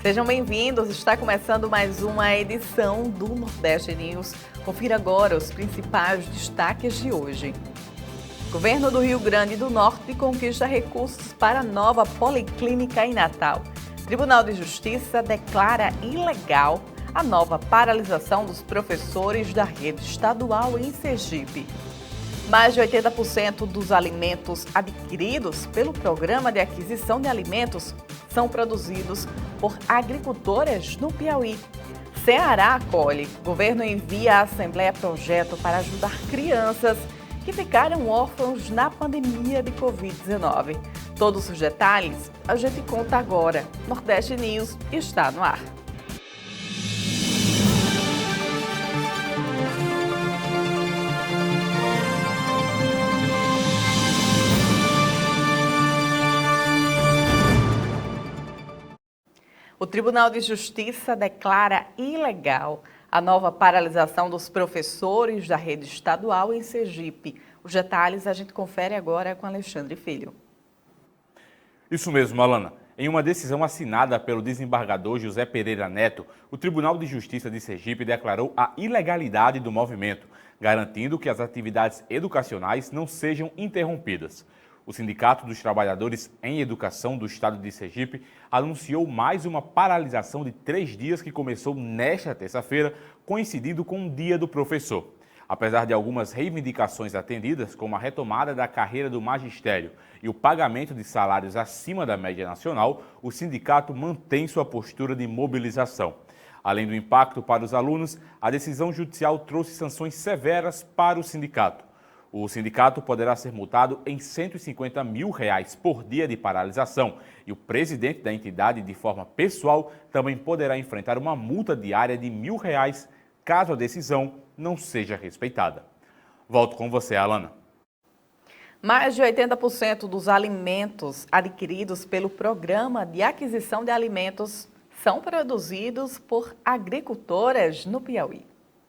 Sejam bem-vindos, está começando mais uma edição do Nordeste News. Confira agora os principais destaques de hoje. Governo do Rio Grande do Norte conquista recursos para nova policlínica em Natal. Tribunal de Justiça declara ilegal a nova paralisação dos professores da rede estadual em Sergipe. Mais de 80% dos alimentos adquiridos pelo Programa de Aquisição de Alimentos são produzidos por agricultoras no Piauí. Ceará acolhe. Governo envia à Assembleia projeto para ajudar crianças que ficaram órfãos na pandemia de Covid-19. Todos os detalhes a gente conta agora. Nordeste News está no ar. O Tribunal de Justiça declara ilegal a nova paralisação dos professores da rede estadual em Sergipe. Os detalhes a gente confere agora com Alexandre Filho. Isso mesmo, Alana. Em uma decisão assinada pelo desembargador José Pereira Neto, o Tribunal de Justiça de Sergipe declarou a ilegalidade do movimento, garantindo que as atividades educacionais não sejam interrompidas. O Sindicato dos Trabalhadores em Educação do Estado de Sergipe anunciou mais uma paralisação de 3 dias que começou nesta terça-feira, coincidindo com o Dia do Professor. Apesar de algumas reivindicações atendidas, como a retomada da carreira do magistério e o pagamento de salários acima da média nacional, o sindicato mantém sua postura de mobilização. Além do impacto para os alunos, a decisão judicial trouxe sanções severas para o sindicato. O sindicato poderá ser multado em R$ 150 mil por dia de paralisação e o presidente da entidade, de forma pessoal, também poderá enfrentar uma multa diária de R$ 1.000 caso a decisão não seja respeitada. Volto com você, Alana. Mais de 80% dos alimentos adquiridos pelo Programa de Aquisição de Alimentos são produzidos por agricultoras no Piauí.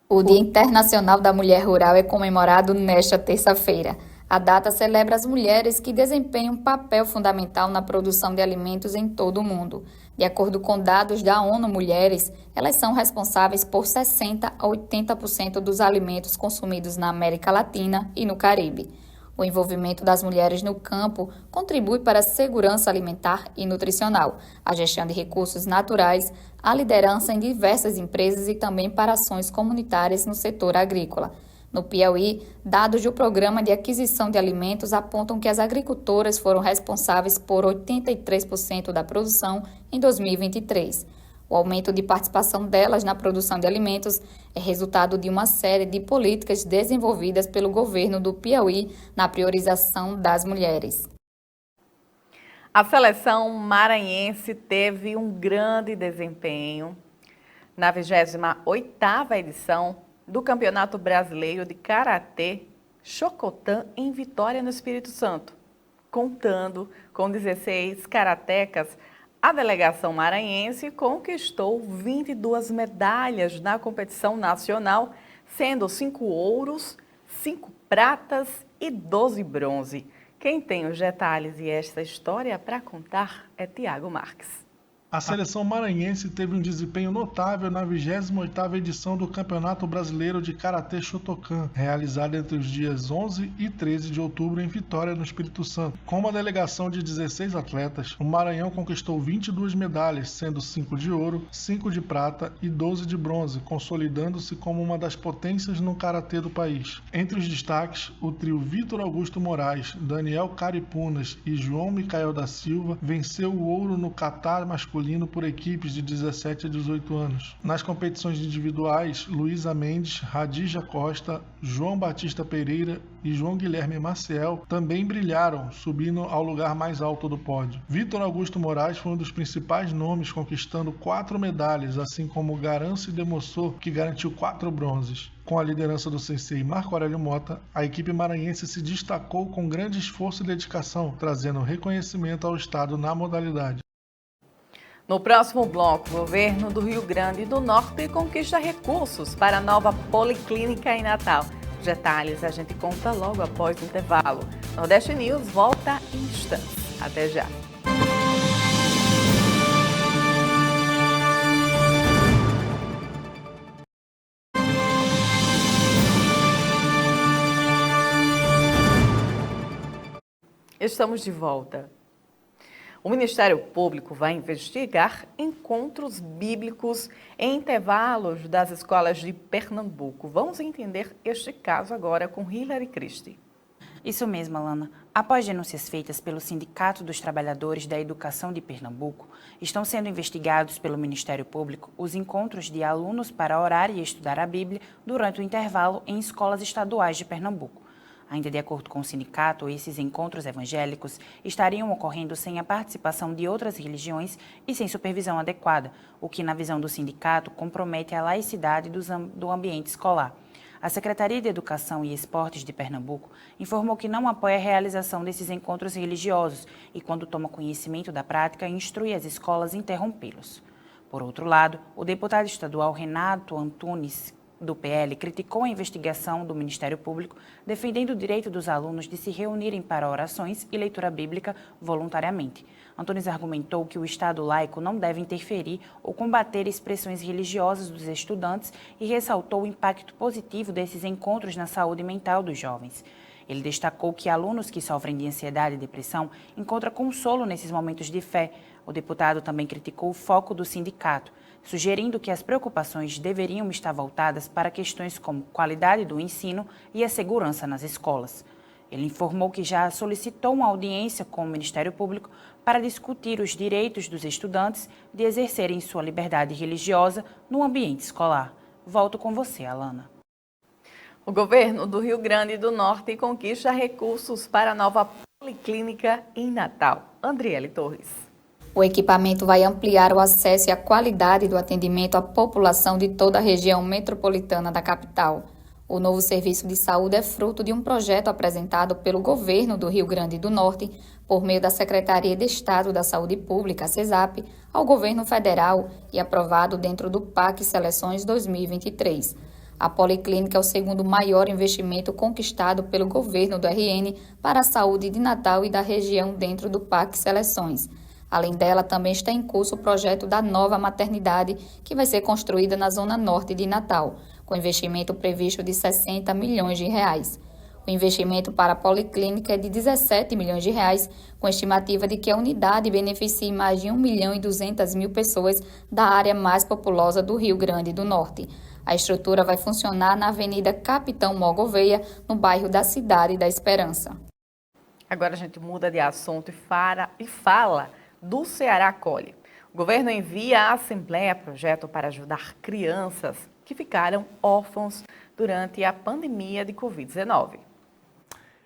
O Dia Internacional da Mulher Rural é comemorado nesta terça-feira. A data celebra as mulheres que desempenham um papel fundamental na produção de alimentos em todo o mundo. De acordo com dados da ONU Mulheres, elas são responsáveis por 60% a 80% dos alimentos consumidos na América Latina e no Caribe. O envolvimento das mulheres no campo contribui para a segurança alimentar e nutricional, a gestão de recursos naturais, a liderança em diversas empresas e também para ações comunitárias no setor agrícola. No Piauí, dados do Programa de Aquisição de Alimentos apontam que as agricultoras foram responsáveis por 83% da produção em 2023. O aumento de participação delas na produção de alimentos é resultado de uma série de políticas desenvolvidas pelo governo do Piauí na priorização das mulheres. A seleção maranhense teve um grande desempenho na 28ª edição do Campeonato Brasileiro de Karatê Shotokan em Vitória, no Espírito Santo. Contando com 16 karatecas, a delegação maranhense conquistou 22 medalhas na competição nacional, sendo 5 ouros, 5 pratas e 12 bronze. Quem tem os detalhes e esta história para contar é Tiago Marques. A seleção maranhense teve um desempenho notável na 28ª edição do Campeonato Brasileiro de Karatê Shotokan, realizado entre os dias 11 e 13 de outubro em Vitória, no Espírito Santo. Com uma delegação de 16 atletas, o Maranhão conquistou 22 medalhas, sendo 5 de ouro, 5 de prata e 12 de bronze, consolidando-se como uma das potências no karatê do país. Entre os destaques, o trio Vitor Augusto Moraes, Daniel Caripunas e João Micael da Silva venceu o ouro no kata masculino por equipes de 17 a 18 anos. Nas competições individuais, Luísa Mendes, Radija Costa, João Batista Pereira e João Guilherme Maciel também brilharam, subindo ao lugar mais alto do pódio. Vitor Augusto Moraes foi um dos principais nomes, conquistando 4 medalhas, assim como Garance Demossou, que garantiu 4 bronzes. Com a liderança do sensei Marco Aurélio Mota, a equipe maranhense se destacou com grande esforço e dedicação, trazendo reconhecimento ao estado na modalidade. No próximo bloco, o governo do Rio Grande do Norte conquista recursos para a nova policlínica em Natal. Os detalhes a gente conta logo após o intervalo. Nordeste News volta em instantes. Até já. Estamos de volta. O Ministério Público vai investigar encontros bíblicos em intervalos das escolas de Pernambuco. Vamos entender este caso agora com Hilary Christie. Isso mesmo, Alana. Após denúncias feitas pelo Sindicato dos Trabalhadores da Educação de Pernambuco, estão sendo investigados pelo Ministério Público os encontros de alunos para orar e estudar a Bíblia durante o intervalo em escolas estaduais de Pernambuco. Ainda de acordo com o sindicato, esses encontros evangélicos estariam ocorrendo sem a participação de outras religiões e sem supervisão adequada, o que, na visão do sindicato, compromete a laicidade do ambiente escolar. A Secretaria de Educação e Esportes de Pernambuco informou que não apoia a realização desses encontros religiosos e, quando toma conhecimento da prática, instrui as escolas a interrompê-los. Por outro lado, o deputado estadual Renato Antunes, do PL, criticou a investigação do Ministério Público, defendendo o direito dos alunos de se reunirem para orações e leitura bíblica voluntariamente. Antunes argumentou que o Estado laico não deve interferir ou combater expressões religiosas dos estudantes e ressaltou o impacto positivo desses encontros na saúde mental dos jovens. Ele destacou que alunos que sofrem de ansiedade e depressão encontram consolo nesses momentos de fé. O deputado também criticou o foco do sindicato, sugerindo que as preocupações deveriam estar voltadas para questões como qualidade do ensino e a segurança nas escolas. Ele informou que já solicitou uma audiência com o Ministério Público para discutir os direitos dos estudantes de exercerem sua liberdade religiosa no ambiente escolar. Volto com você, Alana. O governo do Rio Grande do Norte conquista recursos para a nova policlínica em Natal. Andriele Torres. O equipamento vai ampliar o acesso e a qualidade do atendimento à população de toda a região metropolitana da capital. O novo serviço de saúde é fruto de um projeto apresentado pelo governo do Rio Grande do Norte, por meio da Secretaria de Estado da Saúde Pública, CESAP, ao governo federal e aprovado dentro do PAC Seleções 2023. A Policlínica é o segundo maior investimento conquistado pelo governo do RN para a saúde de Natal e da região dentro do PAC Seleções. Além dela, também está em curso o projeto da nova maternidade, que vai ser construída na zona norte de Natal, com investimento previsto de 60 milhões de reais. O investimento para a Policlínica é de 17 milhões de reais, com estimativa de que a unidade beneficie mais de 1.200.000 pessoas da área mais populosa do Rio Grande do Norte. A estrutura vai funcionar na Avenida Capitão Mó Gouveia, no bairro da Cidade da Esperança. Agora a gente muda de assunto e fala do Ceará Acolhe. O governo envia à Assembleia projeto para ajudar crianças que ficaram órfãos durante a pandemia de Covid-19.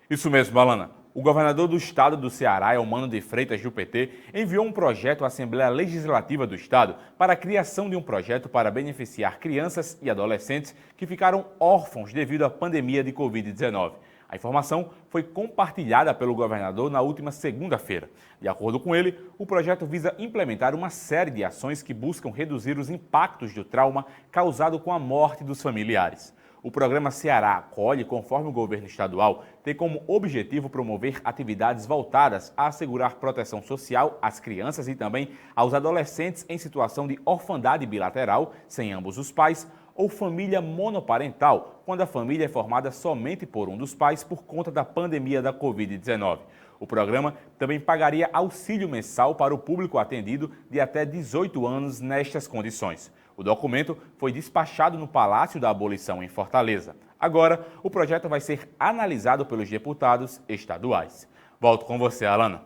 Isso mesmo, Alana. O governador do estado do Ceará, Eumano de Freitas, do PT, enviou um projeto à Assembleia Legislativa do Estado para a criação de um projeto para beneficiar crianças e adolescentes que ficaram órfãos devido à pandemia de Covid-19. A informação foi compartilhada pelo governador na última segunda-feira. De acordo com ele, o projeto visa implementar uma série de ações que buscam reduzir os impactos do trauma causado com a morte dos familiares. O programa Ceará Acolhe, conforme o governo estadual, tem como objetivo promover atividades voltadas a assegurar proteção social às crianças e também aos adolescentes em situação de orfandade bilateral, sem ambos os pais, ou família monoparental, quando a família é formada somente por um dos pais por conta da pandemia da Covid-19. O programa também pagaria auxílio mensal para o público atendido de até 18 anos nestas condições. O documento foi despachado no Palácio da Abolição, em Fortaleza. Agora, o projeto vai ser analisado pelos deputados estaduais. Volto com você, Alana.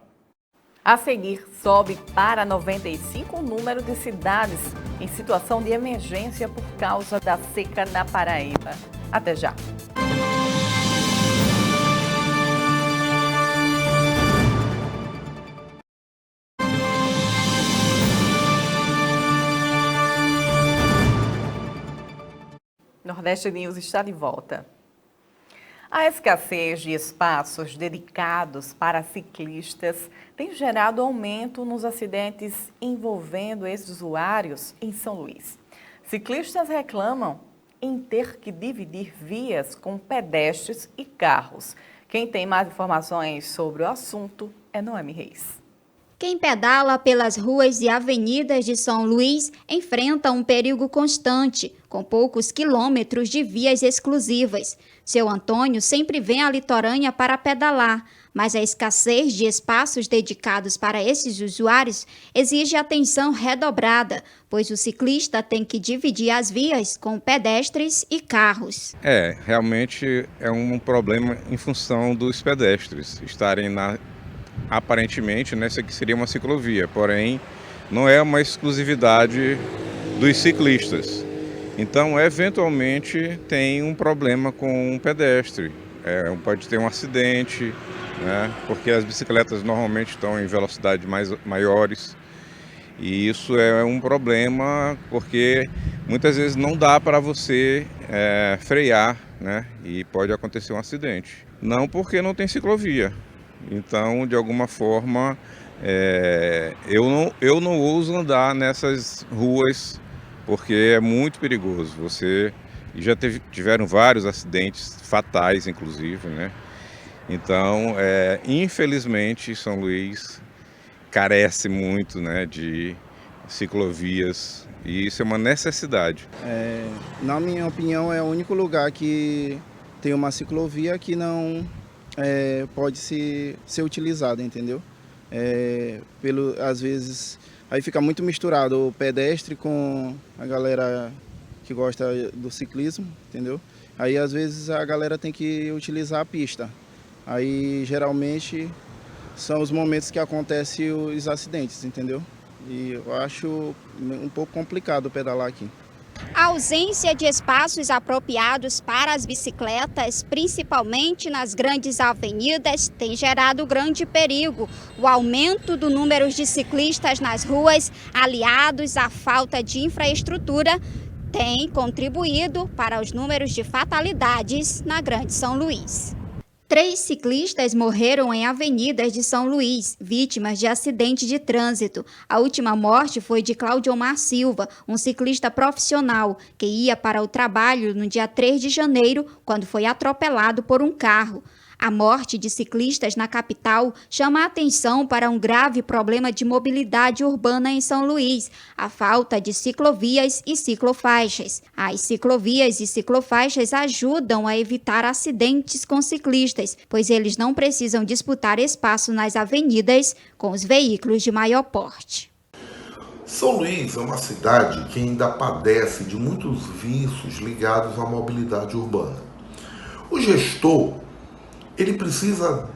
A seguir, sobe para 95 o número de cidades em situação de emergência por causa da seca na Paraíba. Até já! Nordeste News está de volta. A escassez de espaços dedicados para ciclistas tem gerado aumento nos acidentes envolvendo esses usuários em São Luís. Ciclistas reclamam em ter que dividir vias com pedestres e carros. Quem tem mais informações sobre o assunto é Noemi Reis. Quem pedala pelas ruas e avenidas de São Luís enfrenta um perigo constante, com poucos quilômetros de vias exclusivas. Seu Antônio sempre vem à litorânea para pedalar, Mas a escassez de espaços dedicados para esses usuários exige atenção redobrada, pois o ciclista tem que dividir as vias com pedestres e carros. Realmente é um problema em função dos pedestres estarem aparentemente, nessa aqui seria uma ciclovia, porém não é uma exclusividade dos ciclistas. Então, eventualmente, tem um problema com um pedestre. Pode ter um acidente, né? Porque as bicicletas normalmente estão em velocidades maiores. E isso é um problema porque muitas vezes não dá para você frear, né? E pode acontecer um acidente. Não porque não tem ciclovia. Então, de alguma forma, eu não ouso andar nessas ruas porque é muito perigoso. Já tiveram vários acidentes fatais, inclusive, né? Então, infelizmente, São Luís carece muito, né, de ciclovias e isso é uma necessidade. Na minha opinião, é o único lugar que tem uma ciclovia que não pode ser utilizada, entendeu? Às vezes, aí fica muito misturado o pedestre com a galera que gosta do ciclismo, entendeu? Aí, às vezes, a galera tem que utilizar a pista. Aí, geralmente, são os momentos que acontecem os acidentes, entendeu? E eu acho um pouco complicado pedalar aqui. A ausência de espaços apropriados para as bicicletas, principalmente nas grandes avenidas, tem gerado grande perigo. O aumento do número de ciclistas nas ruas, aliados à falta de infraestrutura, tem contribuído para os números de fatalidades na Grande São Luís. 3 ciclistas morreram em avenidas de São Luís, vítimas de acidente de trânsito. A última morte foi de Claudiomar Silva, um ciclista profissional, que ia para o trabalho no dia 3 de janeiro, quando foi atropelado por um carro. A morte de ciclistas na capital chama a atenção para um grave problema de mobilidade urbana em São Luís, a falta de ciclovias e ciclofaixas. As ciclovias e ciclofaixas ajudam a evitar acidentes com ciclistas, pois eles não precisam disputar espaço nas avenidas com os veículos de maior porte. São Luís é uma cidade que ainda padece de muitos vícios ligados à mobilidade urbana. O gestor ele precisa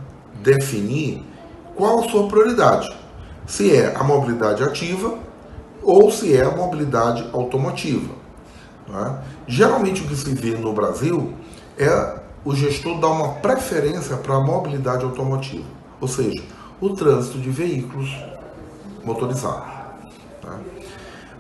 definir qual a sua prioridade, se é a mobilidade ativa ou se é a mobilidade automotiva. Né? Geralmente o que se vê no Brasil é o gestor dar uma preferência para a mobilidade automotiva, ou seja, o trânsito de veículos motorizados. Né?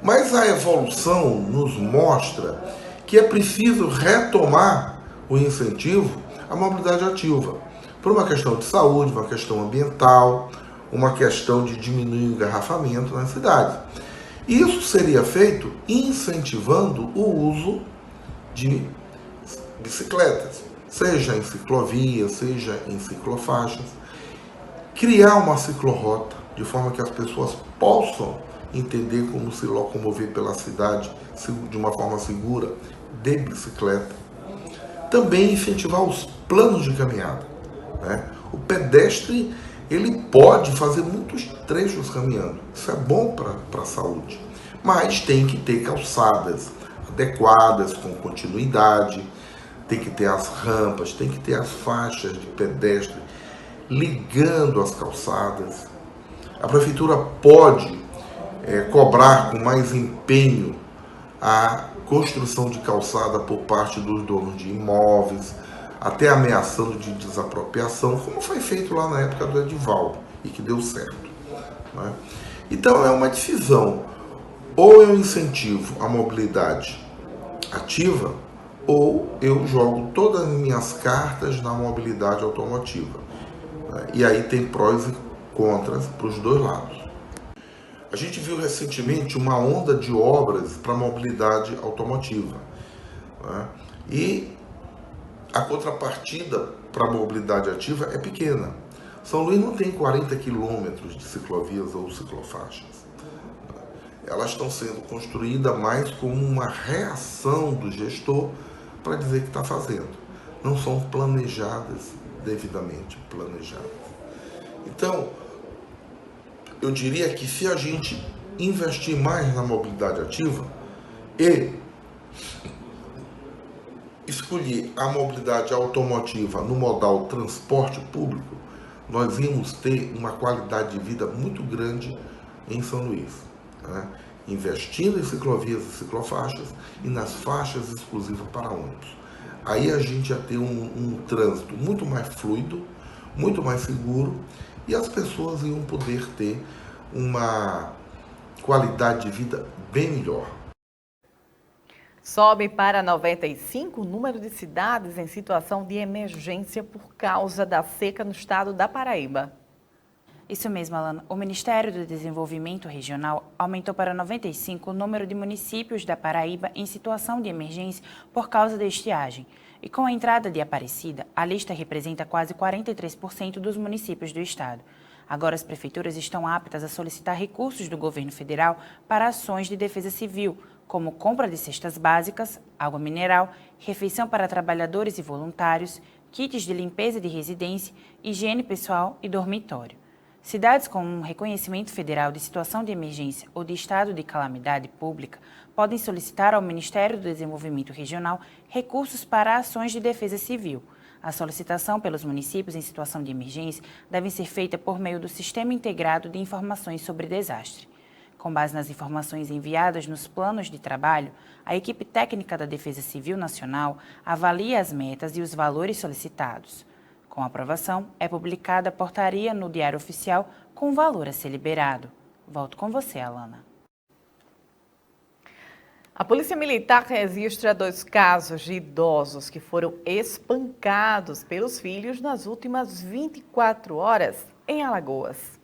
Mas a evolução nos mostra que é preciso retomar o incentivo a mobilidade ativa, por uma questão de saúde, uma questão ambiental, uma questão de diminuir o engarrafamento nas cidades. Isso seria feito incentivando o uso de bicicletas, seja em ciclovias, seja em ciclofaixas, criar uma ciclorrota, de forma que as pessoas possam entender como se locomover pela cidade de uma forma segura, de bicicleta. Também incentivar os planos de caminhada. Né? O pedestre ele pode fazer muitos trechos caminhando. Isso é bom para a saúde. Mas tem que ter calçadas adequadas, com continuidade, tem que ter as rampas, tem que ter as faixas de pedestre ligando as calçadas. A prefeitura pode cobrar com mais empenho a construção de calçada por parte dos donos de imóveis, até ameaçando de desapropriação, como foi feito lá na época do Edivaldo, e que deu certo. Né? Então é uma decisão, ou eu incentivo a mobilidade ativa, ou eu jogo todas as minhas cartas na mobilidade automotiva. Né? E aí tem prós e contras para os dois lados. A gente viu recentemente uma onda de obras para a mobilidade automotiva. Né? E a contrapartida para a mobilidade ativa é pequena. São Luís não tem 40 quilômetros de ciclovias ou ciclofaixas. Elas estão sendo construídas mais como uma reação do gestor para dizer que está fazendo. Não são planejadas, devidamente planejadas. Então, eu diria que se a gente investir mais na mobilidade ativa e escolher a mobilidade automotiva no modal transporte público, nós íamos ter uma qualidade de vida muito grande em São Luís, né? Investindo em ciclovias e ciclofaixas e nas faixas exclusivas para ônibus. Aí a gente ia ter um trânsito muito mais fluido, muito mais seguro, e as pessoas iam poder ter uma qualidade de vida bem melhor. Sobe para 95 o número de cidades em situação de emergência por causa da seca no estado da Paraíba. Isso mesmo, Alana. O Ministério do Desenvolvimento Regional aumentou para 95 o número de municípios da Paraíba em situação de emergência por causa da estiagem. E com a entrada de Aparecida, a lista representa quase 43% dos municípios do estado. Agora as prefeituras estão aptas a solicitar recursos do governo federal para ações de defesa civil, como compra de cestas básicas, água mineral, refeição para trabalhadores e voluntários, kits de limpeza de residência, higiene pessoal e dormitório. Cidades com um reconhecimento federal de situação de emergência ou de estado de calamidade pública podem solicitar ao Ministério do Desenvolvimento Regional recursos para ações de defesa civil. A solicitação pelos municípios em situação de emergência deve ser feita por meio do Sistema Integrado de Informações sobre Desastre. Com base nas informações enviadas nos planos de trabalho, a equipe técnica da Defesa Civil Nacional avalia as metas e os valores solicitados. Com aprovação, é publicada a portaria no Diário Oficial com o valor a ser liberado. Volto com você, Alana. A Polícia Militar registra 2 casos de idosos que foram espancados pelos filhos nas últimas 24 horas em Alagoas.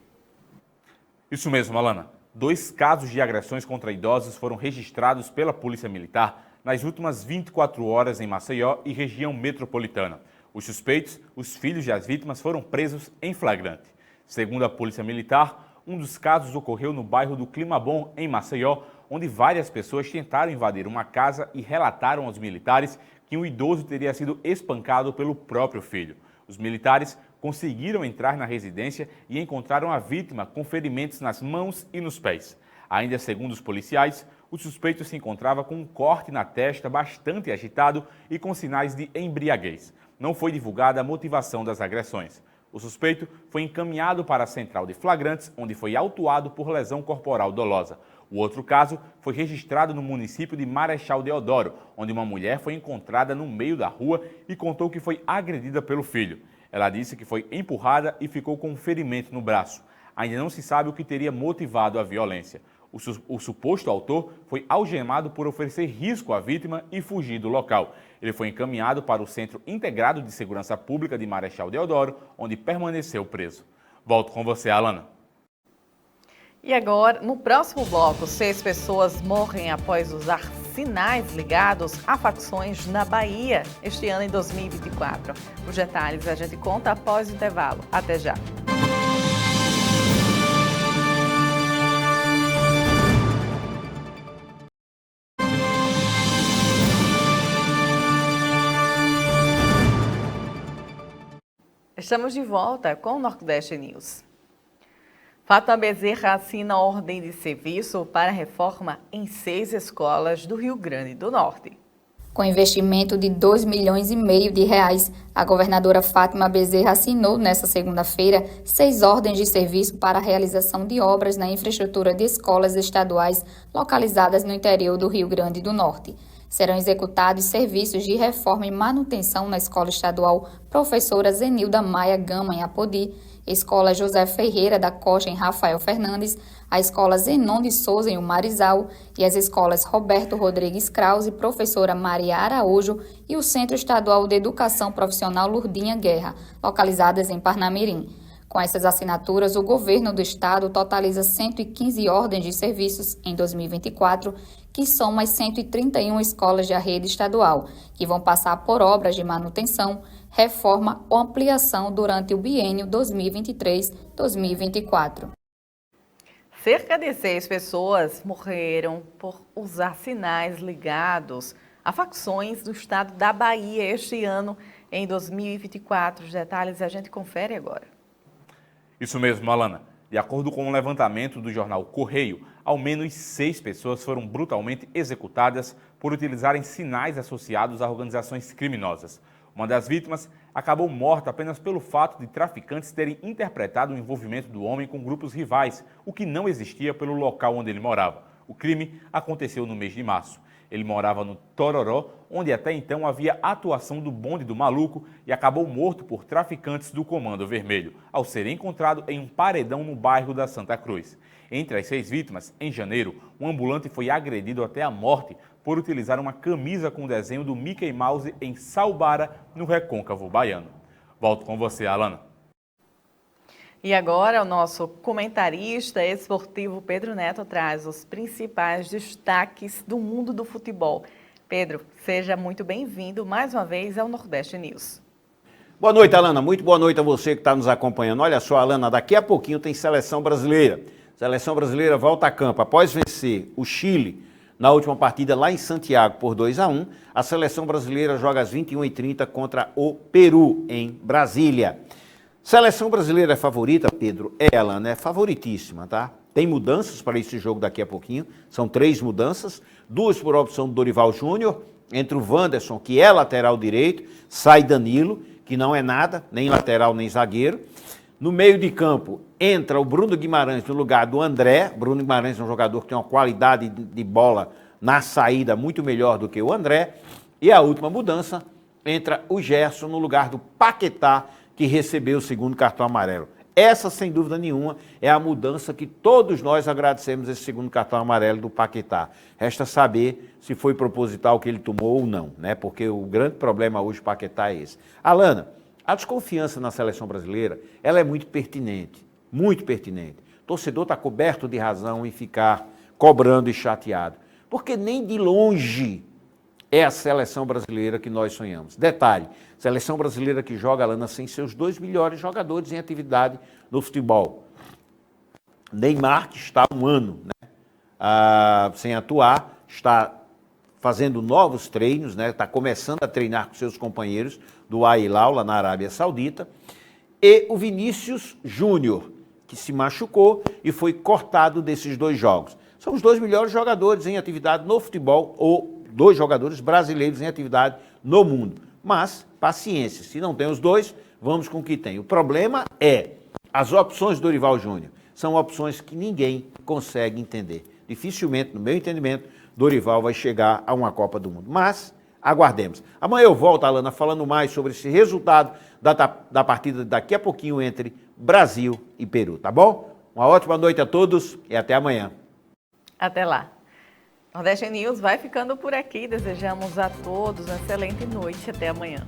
Isso mesmo, Alana. 2 casos de agressões contra idosos foram registrados pela Polícia Militar nas últimas 24 horas em Maceió e região metropolitana. Os suspeitos, os filhos das vítimas, foram presos em flagrante. Segundo a Polícia Militar, um dos casos ocorreu no bairro do Clima Bom, em Maceió, onde várias pessoas tentaram invadir uma casa e relataram aos militares que um idoso teria sido espancado pelo próprio filho. Os militares conseguiram entrar na residência e encontraram a vítima com ferimentos nas mãos e nos pés. Ainda segundo os policiais, o suspeito se encontrava com um corte na testa bastante agitado e com sinais de embriaguez. Não foi divulgada a motivação das agressões. O suspeito foi encaminhado para a central de flagrantes, onde foi autuado por lesão corporal dolosa. O outro caso foi registrado no município de Marechal Deodoro, onde uma mulher foi encontrada no meio da rua e contou que foi agredida pelo filho. Ela disse que foi empurrada e ficou com um ferimento no braço. Ainda não se sabe o que teria motivado a violência. O suposto autor foi algemado por oferecer risco à vítima e fugir do local. Ele foi encaminhado para o Centro Integrado de Segurança Pública de Marechal Deodoro, onde permaneceu preso. Volto com você, Alana. E agora, no próximo bloco, 6 pessoas morrem após usar sinais ligados a facções na Bahia este ano em 2024. Os detalhes a gente conta após o intervalo. Até já! Estamos de volta com o Nordeste News. Fátima Bezerra assina ordem de serviço para reforma em 6 escolas do Rio Grande do Norte. Com investimento de R$ 2,5 milhões, a governadora Fátima Bezerra assinou nesta segunda-feira 6 ordens de serviço para a realização de obras na infraestrutura de escolas estaduais localizadas no interior do Rio Grande do Norte. Serão executados serviços de reforma e manutenção na Escola Estadual Professora Zenilda Maia Gama, em Apodi, Escola José Ferreira da Costa, em Rafael Fernandes, a Escola Zenon de Souza, em Umarizal, e as escolas Roberto Rodrigues Krause, Professora Maria Araújo e o Centro Estadual de Educação Profissional Lurdinha Guerra, localizadas em Parnamirim. Com essas assinaturas, o governo do estado totaliza 115 ordens de serviços em 2024, que são as 131 escolas da rede estadual, que vão passar por obras de manutenção, reforma ou ampliação durante o biênio 2023-2024. Cerca de 6 pessoas morreram por usar sinais ligados a facções do estado da Bahia este ano, em 2024. Os detalhes a gente confere agora. Isso mesmo, Alana. De acordo com um levantamento do jornal Correio, ao menos 6 pessoas foram brutalmente executadas por utilizarem sinais associados a organizações criminosas. Uma das vítimas acabou morta apenas pelo fato de traficantes terem interpretado o envolvimento do homem com grupos rivais, o que não existia pelo local onde ele morava. O crime aconteceu no mês de março. Ele morava no Tororó, onde até então havia atuação do bonde do maluco, e acabou morto por traficantes do Comando Vermelho, ao ser encontrado em um paredão no bairro da Santa Cruz. Entre as 6 vítimas, em janeiro, um ambulante foi agredido até a morte por utilizar uma camisa com o desenho do Mickey Mouse em Salbara, no Recôncavo Baiano. Volto com você, Alana. E agora o nosso comentarista esportivo Pedro Neto traz os principais destaques do mundo do futebol. Pedro, seja muito bem-vindo mais uma vez ao Nordeste News. Boa noite, Alana. Muito boa noite a você que está nos acompanhando. Olha só, Alana, daqui a pouquinho tem Seleção Brasileira. Seleção Brasileira volta a campo. Após vencer o Chile na última partida lá em Santiago por 2-1, a Seleção Brasileira joga às 21h30 contra o Peru, em Brasília. Seleção brasileira é favorita, Pedro? Ela, né? Favoritíssima, tá? Tem mudanças para esse jogo daqui a pouquinho. São 3 mudanças. 2 por opção do Dorival Júnior. Entre o Wanderson, que é lateral direito, sai Danilo, que não é nada, nem lateral nem zagueiro. No meio de campo, entra o Bruno Guimarães no lugar do André. Bruno Guimarães é um jogador que tem uma qualidade de bola na saída muito melhor do que o André. E a última mudança, entra o Gerson no lugar do Paquetá, que recebeu o 2º cartão amarelo. Essa, sem dúvida nenhuma, é a mudança que todos nós agradecemos esse 2º cartão amarelo do Paquetá. Resta saber se foi proposital que ele tomou ou não, né? Porque o grande problema hoje do Paquetá é esse. Alana, a desconfiança na seleção brasileira, ela é muito pertinente, muito pertinente. O torcedor está coberto de razão em ficar cobrando e chateado, porque nem de longe é a seleção brasileira que nós sonhamos. Detalhe, seleção brasileira que joga, Alana, sem seus 2 melhores jogadores em atividade no futebol. Neymar, que está há um ano, né, sem atuar, está fazendo novos treinos, né, está começando a treinar com seus companheiros do Al Hilal, lá na Arábia Saudita. E o Vinícius Júnior, que se machucou e foi cortado desses 2 jogos. São os 2 melhores jogadores em atividade no futebol, ou 2 jogadores brasileiros em atividade no mundo. Mas, paciência, se não tem os 2, vamos com o que tem. O problema é, as opções do Dorival Júnior são opções que ninguém consegue entender. Dificilmente, no meu entendimento, Dorival vai chegar a uma Copa do Mundo. Mas, aguardemos. Amanhã eu volto, Alana, falando mais sobre esse resultado da partida daqui a pouquinho entre Brasil e Peru, tá bom? Uma ótima noite a todos e até amanhã. Até lá. Nordeste News vai ficando por aqui. Desejamos a todos uma excelente noite. Até amanhã.